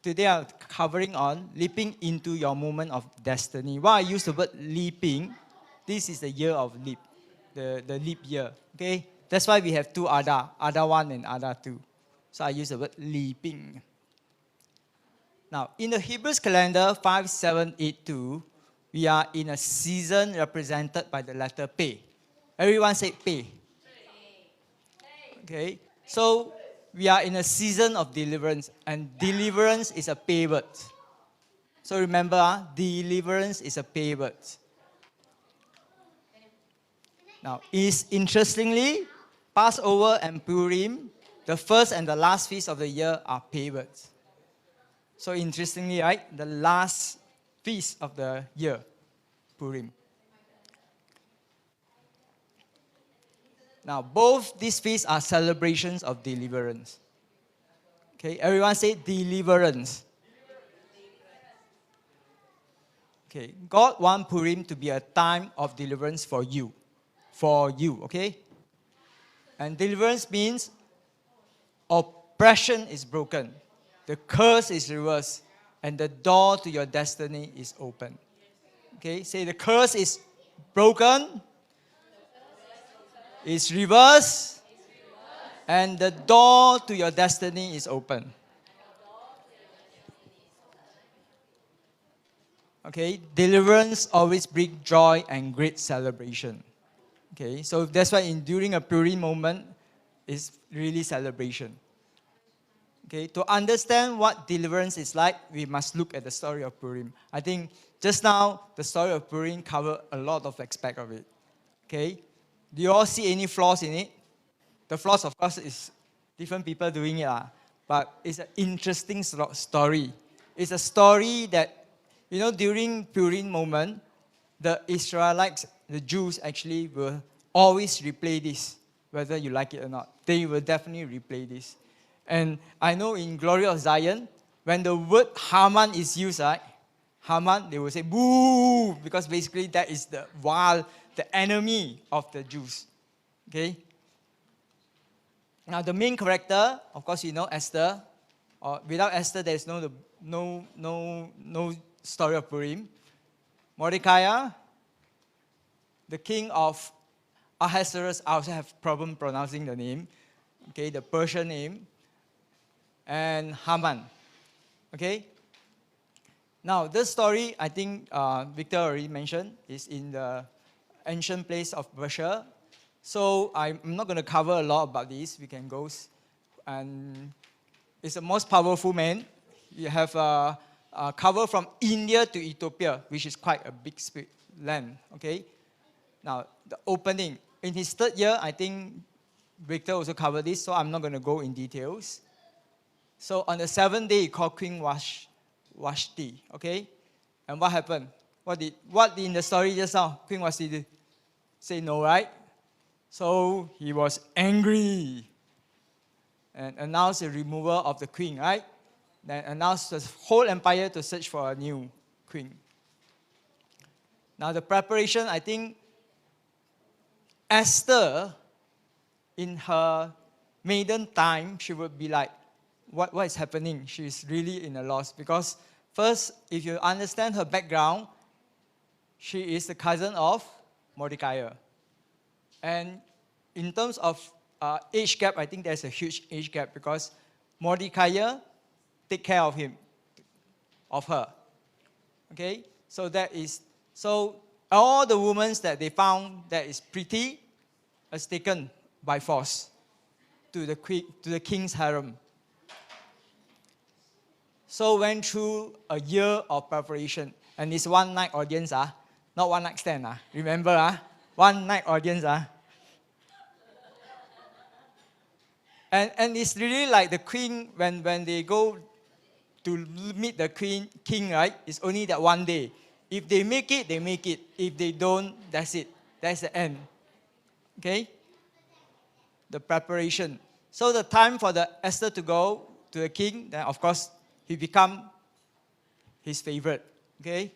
today I'm covering on leaping into your moment of destiny. Why I use the word leaping? This is the year of leap, the leap year. Okay, that's why we have two Ada 1 and Ada 2. So I use the word leaping. Now, in the Hebrews calendar 5782, we are in a season represented by the letter Pei. Everyone say Pei. Okay, so we are in a season of deliverance, and deliverance is a Pei word. So remember, deliverance is a Pei word. Now, interestingly, Passover and Purim, the first and the last feast of the year are Pei words. So interestingly, right, the last feast of the year, Purim. Now, both these feasts are celebrations of deliverance. Okay, everyone say deliverance. Okay, God wants Purim to be a time of deliverance for you. For you, okay? And deliverance means oppression is broken, the curse is reversed, and the door to your destiny is open. Okay, say the curse is broken, is reversed, and the door to your destiny is open. Okay, deliverance always brings joy and great celebration. Okay, so that's why during a Purim moment, it's really celebration. Okay, to understand what deliverance is like, we must look at the story of Purim. I think just now, the story of Purim covered a lot of aspects of it. Okay, do you all see any flaws in it? The flaws, of course, is different people doing it. But it's an interesting story. It's a story that, during Purim moment, the Israelites, the Jews actually will always replay this, whether you like it or not. They will definitely replay this. And I know in Glory of Zion, when the word Haman is used, right? Haman, they will say, boo, because basically that is the enemy of the Jews. Okay? Now the main character, of course, Esther. Without Esther, there is no story of Purim. Mordecai, the king of Ahasuerus, I also have problem pronouncing the name. Okay, the Persian name. And Haman. Okay? Now, this story, I think Victor already mentioned, is in the ancient place of Persia. So I'm not going to cover a lot about this. We can go. And it's the most powerful man. You have a cover from India to Ethiopia, which is quite a big land. Okay? Now, the opening. In his third year, I think Victor also covered this, so I'm not going to go in details. So on the seventh day, he called Queen Vashti, okay? And what happened? What in the story just now? Queen Vashti say no, right? So he was angry and announced the removal of the queen, right? Then announced the whole empire to search for a new queen. Now the preparation, I think Esther, in her maiden time, she would be like, what is happening? She's really in a loss. Because first, if you understand her background, she is the cousin of Mordecai. And in terms of age gap, I think there's a huge age gap because Mordecai take care of her. Okay? So all the women that they found that is pretty is taken by force to the king's harem. So went through a year of preparation. And it's one night audience, not one night stand. Remember, one night audience. And it's really like the queen, when they go to meet the king, right? It's only that one day. If they make it, they make it. If they don't, that's it. That's the end. Okay? The preparation. So the time for the Esther to go to the king, then of course, he become his favorite, okay?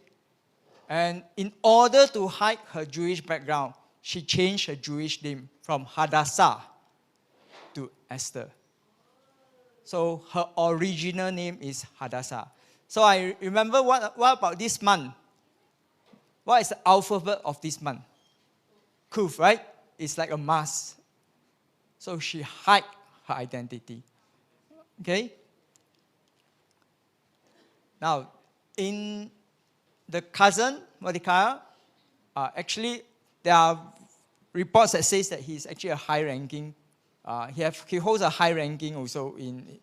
And in order to hide her Jewish background, she changed her Jewish name from Hadassah to Esther. So her original name is Hadassah. So I remember what about this month? What is the alphabet of this month? Kuf, right? It's like a mask. So she hid her identity. Okay? Now, in the cousin, Mordecai, actually, there are reports that says that he's actually a high-ranking. He holds a high ranking also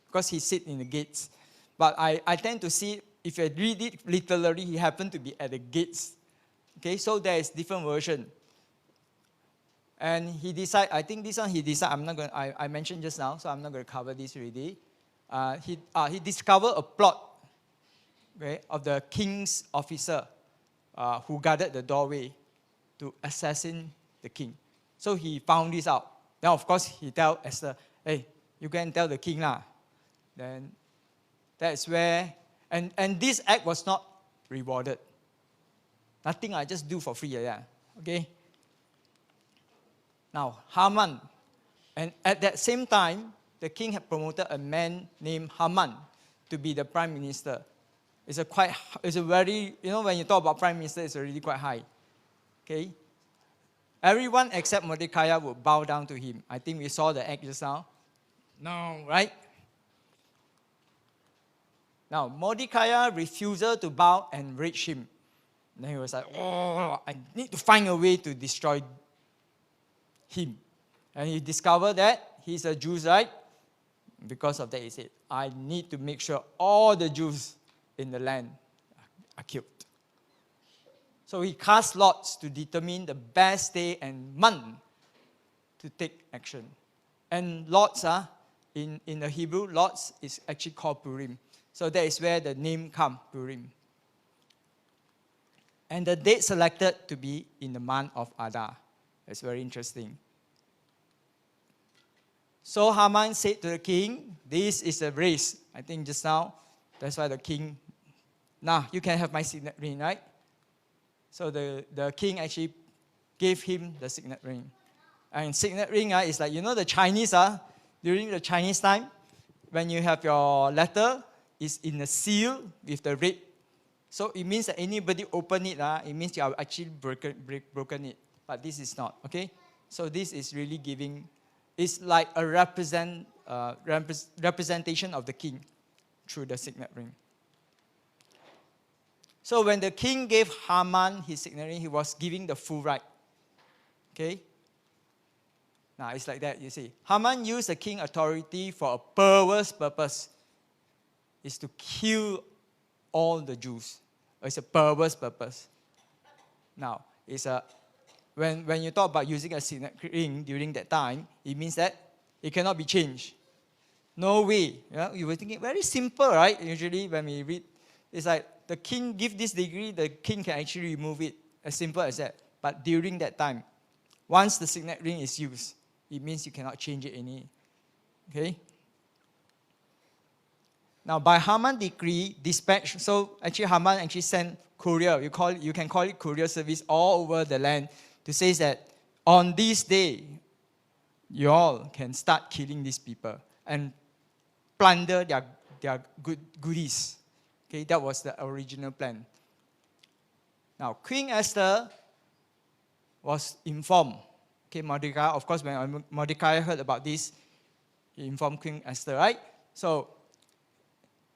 because he sits in the gates. But I tend to see, if I read it literally, he happened to be at the gates. Okay, so there is different version. And he decided, I think this one he decided, I mentioned just now, so I'm not going to cover this already. He discovered a plot, okay, of the king's officer who guarded the doorway to assassinate the king. So he found this out. Then, of course, he tell Esther, hey, you go and tell the king lah. Then that's where, and this act was not rewarded. Nothing I just do for free, yeah. Okay? Now, Haman. And at that same time, the king had promoted a man named Haman to be the prime minister. It's a very, when you talk about prime minister, it's already quite high. Okay? Everyone except Mordecai would bow down to him. I think we saw the act just now. No, right? Now, Mordecai refused to bow and raged him. And then he was like, oh, I need to find a way to destroy him. And he discovered that he's a Jew, right? Because of that, he said, I need to make sure all the Jews in the land are killed. So he cast lots to determine the best day and month to take action. And lots, in the Hebrew, lots is actually called Purim. So that is where the name comes, Purim. And the date selected to be in the month of Adar. That's very interesting. So Haman said to the king, this is a race. I think just now, that's why the king, you can have my signet ring, right? So the king actually gave him the signet ring. And signet ring is like, the Chinese, during the Chinese time, when you have your letter, it's in a seal with the red. So it means that anybody open it, it means you have actually broken it. But this is not, okay? So this is really giving, it's like a representation of the king through the signet ring. So when the king gave Haman his signet ring, he was giving the full right. Okay? Now it's like that, you see. Haman used the king's authority for a perverse purpose. It's to kill all the Jews. It's a perverse purpose. Now, when you talk about using a signet ring during that time, it means that it cannot be changed. No way. You were thinking, very simple, right? Usually when we read, it's like the king give this degree, the king can actually remove it. As simple as that. But during that time, once the signet ring is used, it means you cannot change it any. Okay? Now, by Haman's decree, dispatch, so actually Haman actually sent courier, you can call it courier service all over the land to say that on this day, you all can start killing these people and plunder their goodies. Okay, that was the original plan. Now, Queen Esther was informed. Okay, Mordecai, of course, when Mordecai heard about this, he informed Queen Esther, right? So,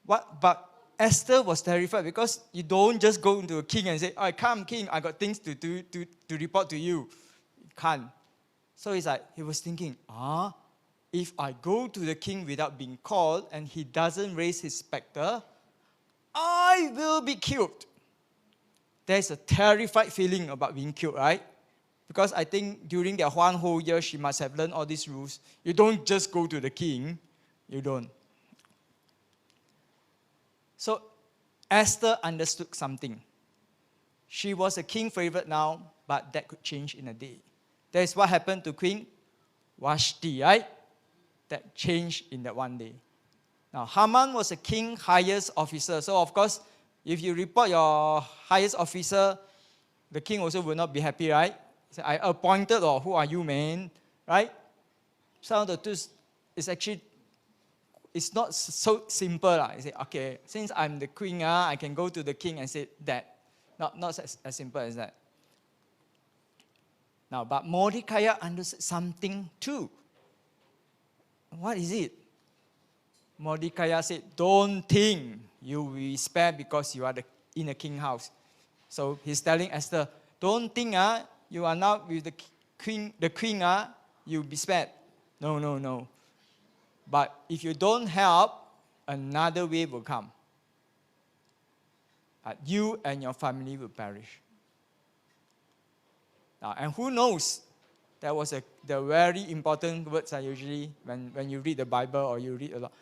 but Esther was terrified because you don't just go into a king and say, "Oh, come, king, I got things to report to you." You can't. So it's like, he was thinking, if I go to the king without being called and he doesn't raise his specter, I will be killed. There's a terrified feeling about being killed, right? Because I think during that one whole year, she must have learned all these rules. You don't just go to the king. You don't. So Esther understood something. She was a king favorite now, but that could change in a day. That is what happened to Queen Vashti, right? That changed in that one day. Now, Haman was a king's highest officer. So, of course, if you report your highest officer, the king also will not be happy, right? Say, I appointed, or who are you, man? Right? Some of the truth is actually, it's not so simple. You say, okay, since I'm the queen, I can go to the king and say that. Not as simple as that. Now, but Mordecai understood something too. What is it? Mordecai said, don't think you will be spared because you are in the king's house. So he's telling Esther, don't think you are now with the queen, you'll be spared. No. But if you don't help, another way will come. You and your family will perish. And who knows? That was the very important words usually when you read the Bible or you read a lot.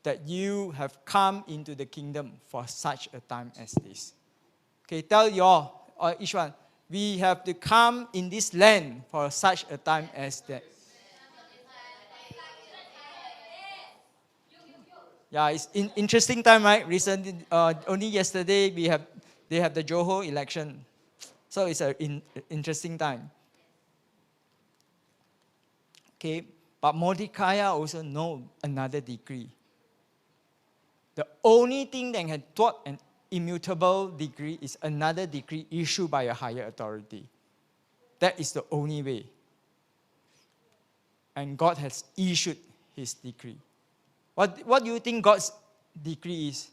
That you have come into the kingdom for such a time as this. Okay, tell you all, or each one, we have to come in this land for such a time as that. Yeah, it's interesting time, right? Recently, only yesterday they have the Johor election. So it's an interesting time. Okay, but Mordecai also knows another decree. The only thing that can thwart an immutable decree is another decree issued by a higher authority. That is the only way. And God has issued his decree. What do you think God's decree is?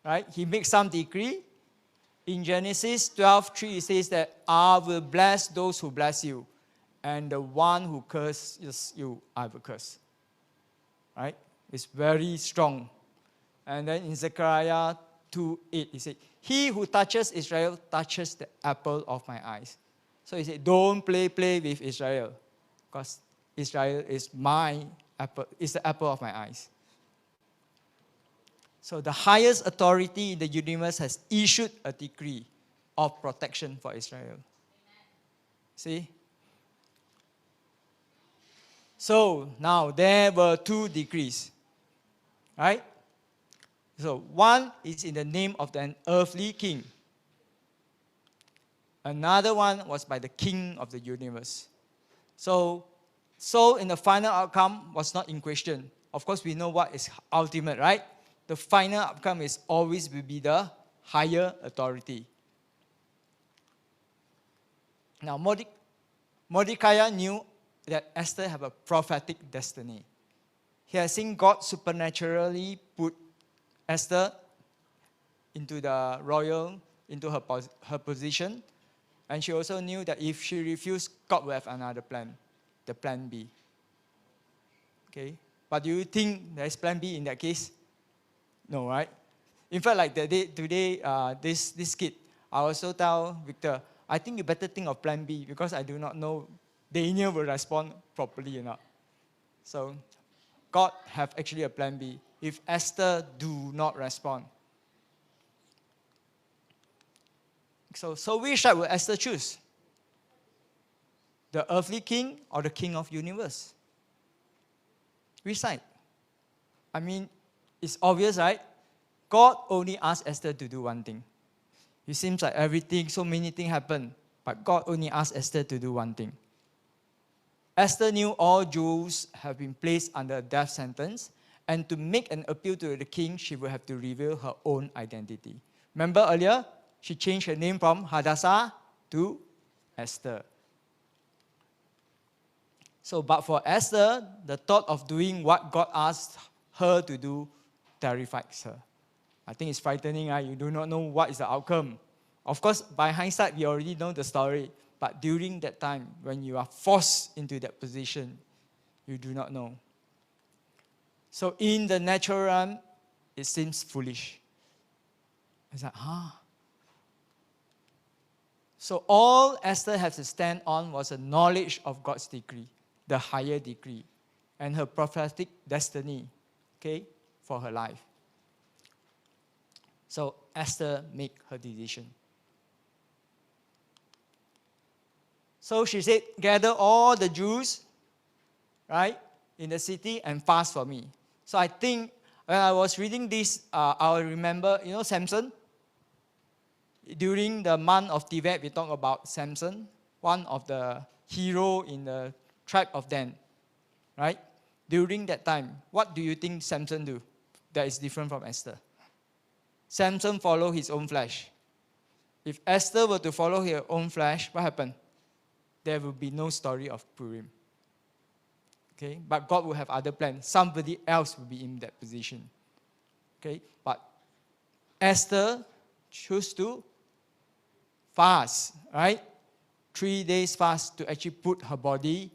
Right? He makes some decree. In Genesis 12:3, it says that I will bless those who bless you, and the one who curses you, I will curse. Right? It's very strong. And then in Zechariah 2:8, he said, he who touches Israel touches the apple of my eyes. So he said, don't play with Israel, because Israel is my apple, is the apple of my eyes. So the highest authority in the universe has issued a decree of protection for Israel. See? So now there were two decrees. Right? So one is in the name of an earthly king. Another one was by the king of the universe. So in the final outcome was not in question. Of course, we know what is ultimate, right? The final outcome is always will be the higher authority. Now, Mordecai knew that Esther had a prophetic destiny. He had seen God supernaturally put Esther into her position. And she also knew that if she refused, God will have another plan, the plan B. Okay? But do you think there is plan B in that case? No, right? In fact, like today, this kid, I also tell Victor, I think you better think of plan B because I do not know Daniel will respond properly or not. So God have actually a plan B if Esther do not respond. So which side will Esther choose? The earthly king or the king of universe? Which side? I mean, it's obvious, right? God only asked Esther to do one thing. It seems like so many things happen, but God only asked Esther to do one thing. Esther knew all Jews have been placed under a death sentence, and to make an appeal to the king, she would have to reveal her own identity. Remember earlier, she changed her name from Hadassah to Esther. So, but for Esther, the thought of doing what God asked her to do terrifies her. I think it's frightening, right? You do not know what is the outcome. Of course, by hindsight, we already know the story. But during that time, when you are forced into that position, you do not know. So in the natural realm, it seems foolish. It's like, So all Esther had to stand on was a knowledge of God's decree, the higher decree, and her prophetic destiny, okay, for her life. So Esther made her decision. So she said, gather all the Jews, right, in the city and fast for me. So I think when I was reading this, I remember, Samson. During the month of Tibet, we talk about Samson, one of the hero in the tribe of Dan, right? During that time, what do you think Samson do that is different from Esther? Samson followed his own flesh. If Esther were to follow her own flesh, what happened? There will be no story of Purim. Okay? But God will have other plans. Somebody else will be in that position. Okay? But Esther chose to fast, right? 3 days fast to actually put her body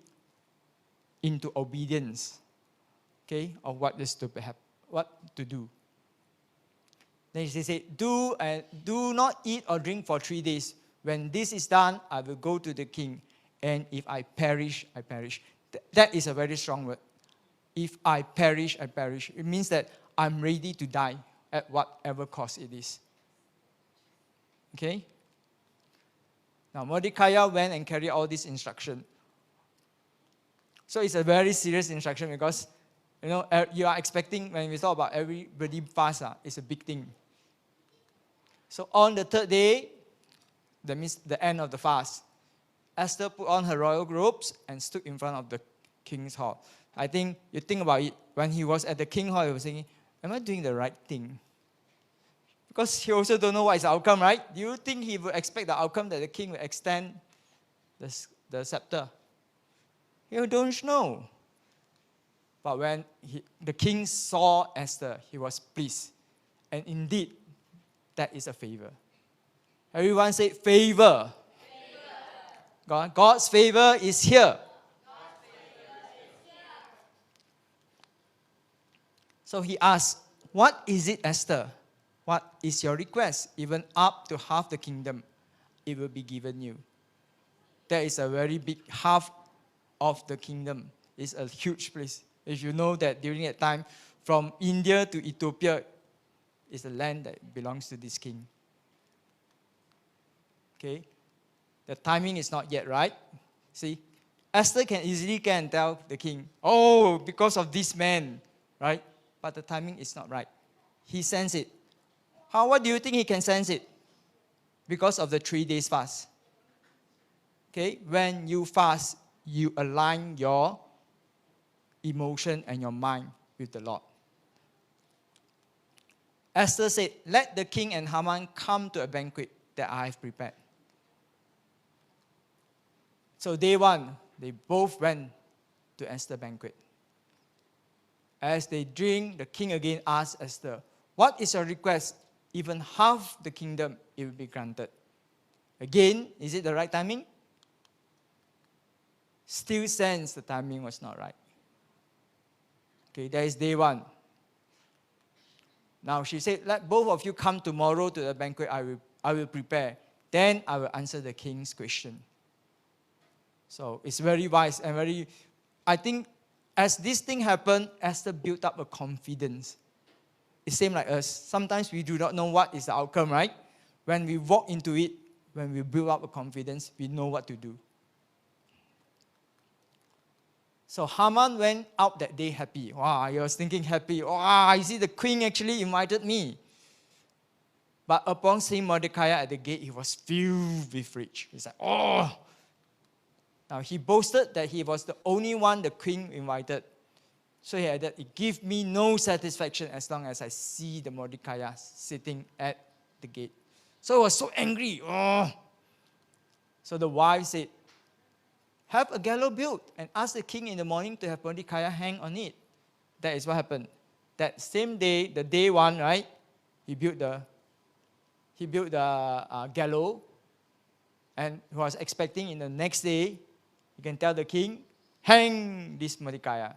into obedience, okay, of what is to happen, what to do. Then she said, do not eat or drink for 3 days. When this is done, I will go to the king. And if I perish, I perish. That is a very strong word. If I perish, I perish. It means that I'm ready to die at whatever cost it is. Okay? Now, Mordecai went and carried all this instruction. So it's a very serious instruction because, you are expecting, when we talk about everybody fast, it's a big thing. So on the 3rd day, that means the end of the fast, Esther put on her royal robes and stood in front of the king's hall. I think, you think about it, when he was at the king's hall, he was thinking, am I doing the right thing? Because he also don't know what is the outcome, right? Do you think he would expect the outcome that the king will extend the scepter? You don't know. But when the king saw Esther, he was pleased. And indeed, that is a favor. Everyone say favor. God's favor is here. So he asked, what is it, Esther? What is your request? Even up to half the kingdom, it will be given you. That is a very big half of the kingdom. It's a huge place. If you know that during that time, from India to Ethiopia is the land that belongs to this king. Okay? The timing is not yet right. See, Esther can easily tell the king, oh, because of this man, right? But the timing is not right. He sensed it. What do you think he can sense it? Because of the 3 days fast. Okay, when you fast, you align your emotion and your mind with the Lord. Esther said, let the king and Haman come to a banquet that I have prepared. So day 1, they both went to Esther's banquet. As they drink, the king again asked Esther, what is your request? Even half the kingdom, it will be granted. Again, is it the right timing? Still sense the timing was not right. Okay, that is day 1. Now she said, let both of you come tomorrow to the banquet I will prepare. Then I will answer the king's question. So it's very wise and very, I think as this thing happened, Esther built up a confidence. It's same like us. Sometimes we do not know what is the outcome, right? When we walk into it, when we build up a confidence, we know what to do. So Haman went out that day happy. Wow, he was thinking happy. Wow, you see the queen actually invited me. But upon seeing Mordecai at the gate, he was filled with rage. He's like, oh. Now he boasted that he was the only one the queen invited. So he added, it gives me no satisfaction as long as I see the Mordecai sitting at the gate. So he was so angry. Oh. So the wife said, have a gallows built and ask the king in the morning to have Mordecai hang on it. That is what happened. That same day, the day 1, right? He built the gallows, and he was expecting in the next day, you can tell the king, hang this Mordecai.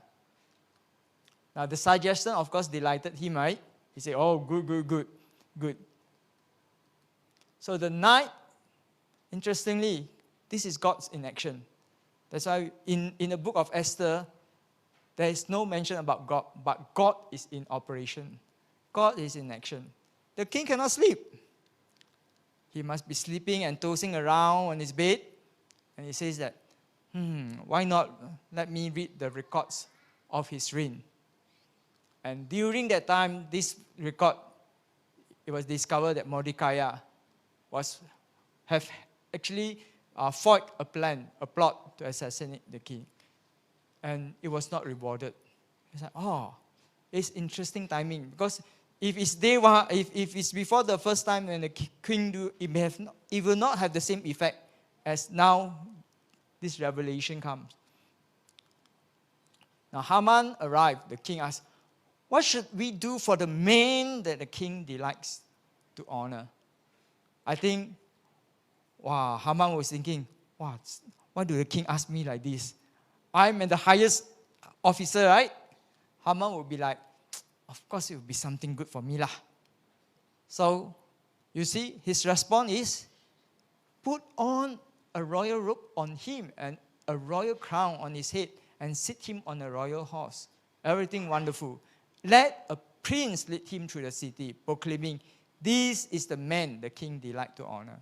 Now the suggestion, of course, delighted him, right? He said, oh, good. So the night, interestingly, this is God's in action. That's why in the book of Esther, there is no mention about God, but God is in operation. God is in action. The king cannot sleep. He must be sleeping and tossing around on his bed. And he says that, why not let me read the records of his reign. And during that time, this record, it was discovered that Mordecai have actually foiled a plot to assassinate the king. and it was not rewarded. It's like, oh, it's interesting timing, because if it's day one, if it's before the first time when the king do, it will not have the same effect as now this revelation comes. Now Haman arrived. The king asked, what should we do for the man that the king delights to honor? I think, wow, Haman was thinking, wow, why do the king ask me like this? I'm the highest officer, right? Haman would be like, of course it will be something good for me lah. So, you see, his response is, put on a royal robe on him and a royal crown on his head and sit him on a royal horse. Everything wonderful. Let a prince lead him through the city, proclaiming, this is the man the king delight to honor.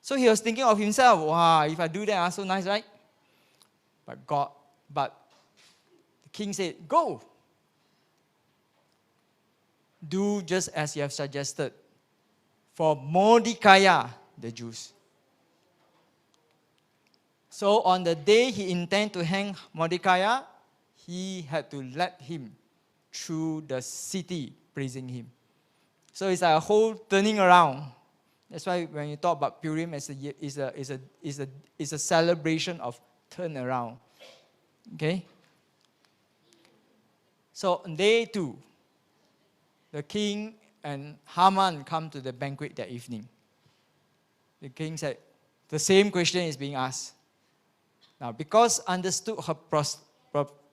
So he was thinking of himself, wow, if I do that, so nice, right? But the king said, go. Do just as you have suggested for Mordecai, the Jews. So on the day he intended to hang Mordecai, he had to let him through the city praising him. So it's like a whole turning around. That's why when you talk about Purim, it's a celebration of turnaround. Okay? So on day 2, the king and Haman come to the banquet that evening. The king said, the same question is being asked. Now, because understood her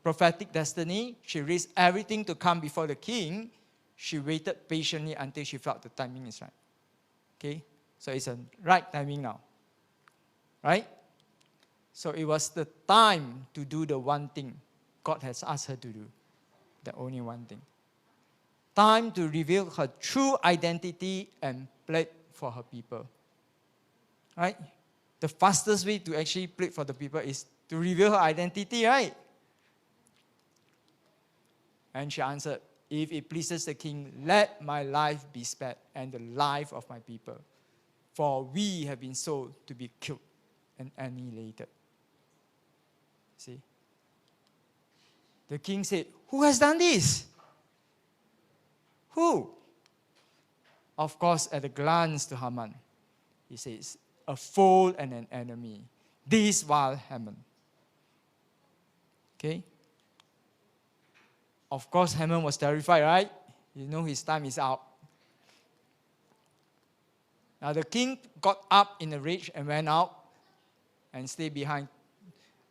prophetic destiny, she risked everything to come before the king. She waited patiently until she felt the timing is right. Okay? So it's a right timing now. Right? So it was the time to do the one thing God has asked her to do. The only one thing. Time to reveal her true identity and plead for her people. Right? The fastest way to actually plead for the people is to reveal her identity, right? And she answered, if it pleases the king, let my life be spared and the life of my people. For we have been sold to be killed and annihilated. See? The king said, who has done this? Who? Of course, at a glance to Haman, he says, a foe and an enemy. This vile Haman. Okay? Of course, Haman was terrified, right? You know his time is out. Now the king got up in a rage and went out and stayed behind.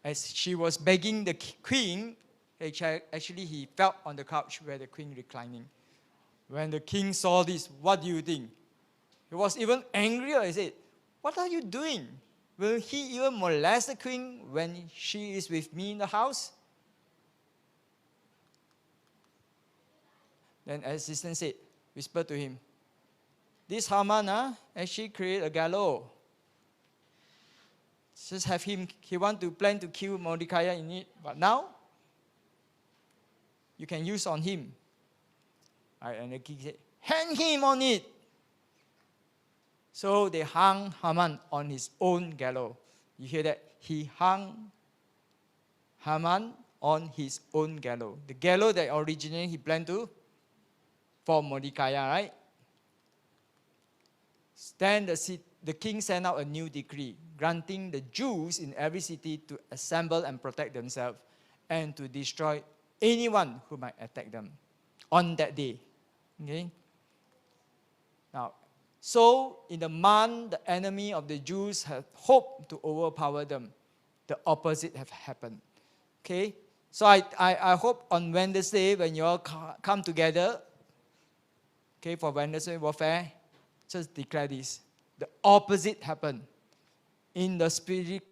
As she was begging the queen, actually he fell on the couch where the queen reclining. When the king saw this, what do you think? He was even angrier. He said, what are you doing? Will he even molest the queen when she is with me in the house? Then assistant said, whisper to him, this Haman actually created a gallows. Just have him, he want to plan to kill Mordecai in it, but now, you can use on him. Right, and the king said, hang him on it. So they hung Haman on his own gallows. You hear that? He hung Haman on his own gallows. The gallows that originally he planned to for Mordecai, right? Then the king sent out a new decree, granting the Jews in every city to assemble and protect themselves and to destroy anyone who might attack them on that day. Okay? Now, so in the month the enemy of the Jews had hoped to overpower them, the opposite have happened. Okay? So I hope on Wednesday when you all come together, okay, for Wednesday warfare, just declare this. The opposite happened. In the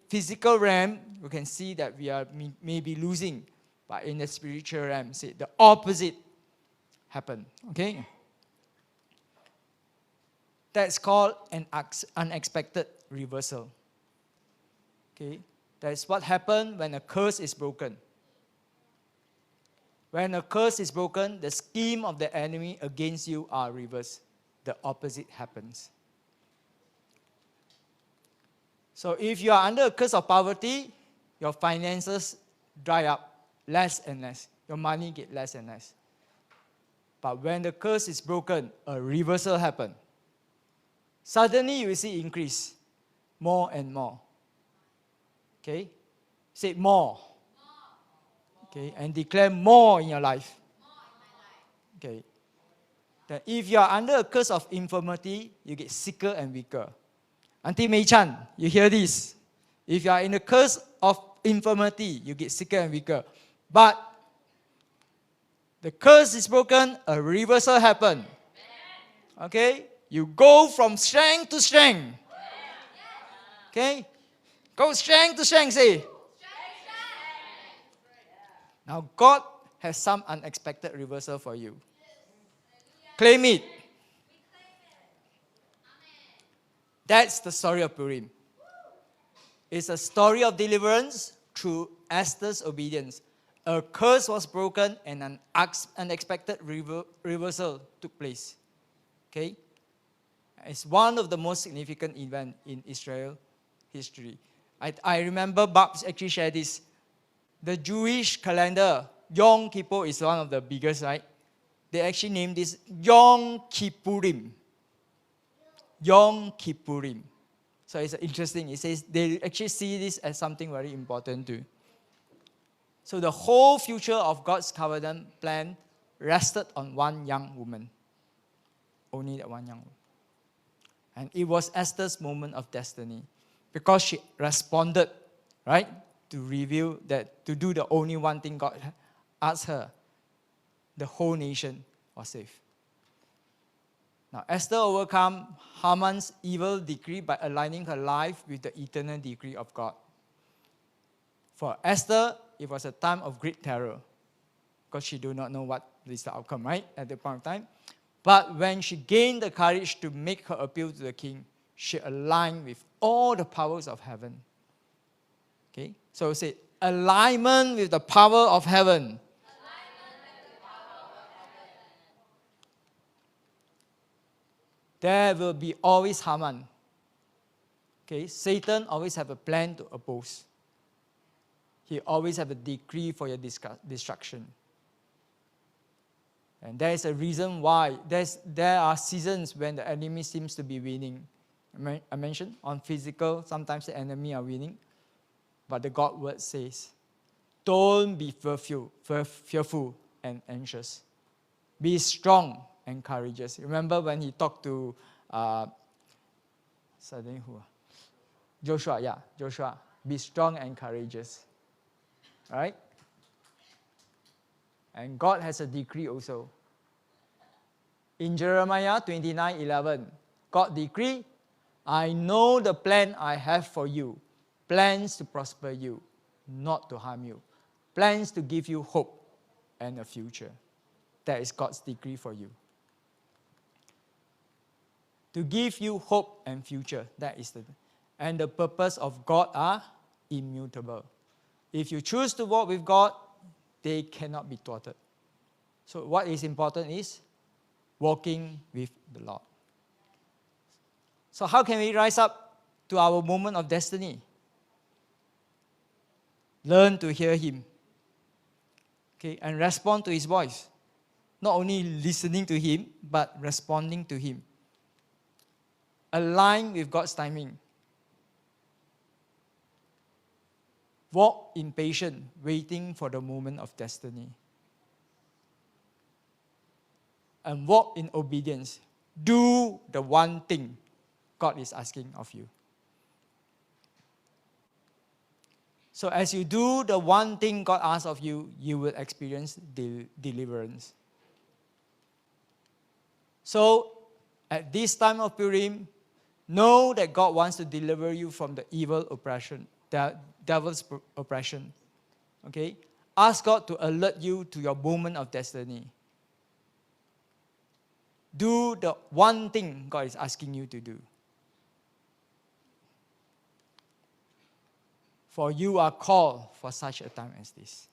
physical realm, you can see that we are maybe losing. But in the spiritual realm, see, the opposite happened. Okay? That's called an unexpected reversal. Okay? That's what happened when a curse is broken. When a curse is broken, the scheme of the enemy against you are reversed. The opposite happens. So if you are under a curse of poverty, your finances dry up, less and less. Your money get less and less. But when the curse is broken, a reversal happens. Suddenly you will see increase, more and more. Okay? Say more. Okay, and declare more in your life. Okay. That if you are under a curse of infirmity, you get sicker and weaker. Auntie Mei Chan, you hear this? If you are in a curse of infirmity, you get sicker and weaker. But the curse is broken, a reversal happens. Okay? You go from strength to strength. Okay? Go strength to strength, say. Now God has some unexpected reversal for you. Claim it. That's the story of Purim. It's a story of deliverance through Esther's obedience. A curse was broken and an unexpected reversal took place. Okay? It's one of the most significant events in Israel history. I remember Babs actually shared this. The Jewish calendar, Yom Kippur is one of the biggest, right? They actually named this Yom Kippurim. Yom Kippurim. So it's interesting. It says they actually see this as something very important too. So the whole future of God's covenant plan rested on one young woman. Only that one young woman. And it was Esther's moment of destiny. Because she responded, right, to reveal that, to do the only one thing God asked her. The whole nation was saved. Now, Esther overcame Haman's evil decree by aligning her life with the eternal decree of God. For Esther, it was a time of great terror because she did not know what is the outcome, right, at the point of time. But when she gained the courage to make her appeal to the king, she aligned with all the powers of heaven. Okay? So say, alignment with the power of heaven. There will be always Haman. Okay? Satan always have a plan to oppose. He always have a decree for your destruction. And there is a reason why. There are seasons when the enemy seems to be winning. I mentioned on physical, sometimes the enemy are winning. But the God word says, don't be fearful and anxious. Be strong and courageous. Remember when he talked to Joshua, Joshua. Be strong and courageous. Right? And God has a decree also. In Jeremiah 29:11, God decree, I know the plan I have for you. Plans to prosper you, not to harm you. Plans to give you hope and a future. That is God's decree for you. To give you hope and future. That is and the purpose of God are immutable. If you choose to walk with God, they cannot be thwarted. So what is important is walking with the Lord. So how can we rise up to our moment of destiny? Learn to hear Him. Okay, and respond to His voice. Not only listening to Him, but responding to Him. Align with God's timing. Walk in patience, waiting for the moment of destiny. And walk in obedience. Do the one thing God is asking of you. So as you do the one thing God asks of you, you will experience deliverance. So at this time of Purim, know that God wants to deliver you from the evil oppression, the devil's oppression. Okay? Ask God to alert you to your moment of destiny. Do the one thing God is asking you to do. For you are called for such a time as this.